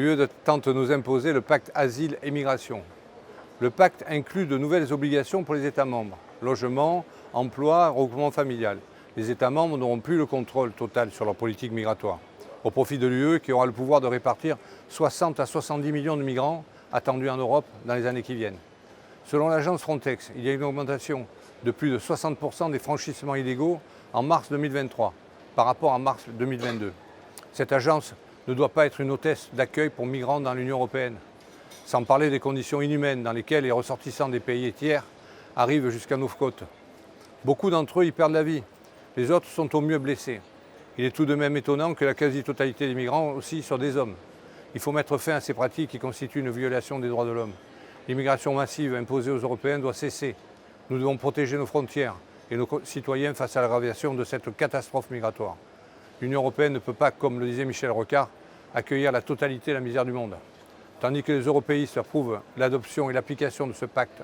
L'UE tente de nous imposer le pacte asile et migration. Le pacte inclut de nouvelles obligations pour les États membres. Logement, emploi, regroupement familial. Les États membres n'auront plus le contrôle total sur leur politique migratoire, au profit de l'UE qui aura le pouvoir de répartir 60 à 70 millions de migrants attendus en Europe dans les années qui viennent. Selon l'agence Frontex, il y a une augmentation de plus de 60% des franchissements illégaux en mars 2023 par rapport à mars 2022. Cette agence ne doit pas être une hôtesse d'accueil pour migrants dans l'Union européenne, sans parler des conditions inhumaines dans lesquelles les ressortissants des pays tiers arrivent jusqu'à nos côtes. Beaucoup d'entre eux y perdent la vie, les autres sont au mieux blessés. Il est tout de même étonnant que la quasi-totalité des migrants aussi soient des hommes. Il faut mettre fin à ces pratiques qui constituent une violation des droits de l'homme. L'immigration massive imposée aux Européens doit cesser. Nous devons protéger nos frontières et nos citoyens face à l'aggravation de cette catastrophe migratoire. L'Union européenne ne peut pas, comme le disait Michel Rocard, accueillir la totalité de la misère du monde. Tandis que les européistes approuvent l'adoption et l'application de ce pacte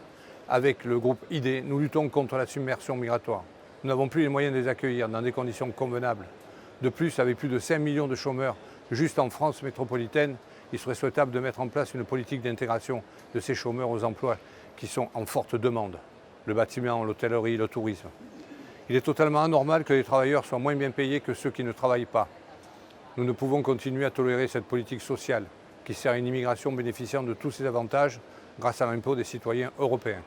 avec le groupe ID, nous luttons contre la submersion migratoire. Nous n'avons plus les moyens de les accueillir dans des conditions convenables. De plus, avec plus de 5 millions de chômeurs juste en France métropolitaine, il serait souhaitable de mettre en place une politique d'intégration de ces chômeurs aux emplois qui sont en forte demande. Le bâtiment, l'hôtellerie, le tourisme. Il est totalement anormal que les travailleurs soient moins bien payés que ceux qui ne travaillent pas. Nous ne pouvons continuer à tolérer cette politique sociale qui sert à une immigration bénéficiant de tous ses avantages grâce à l'impôt des citoyens européens.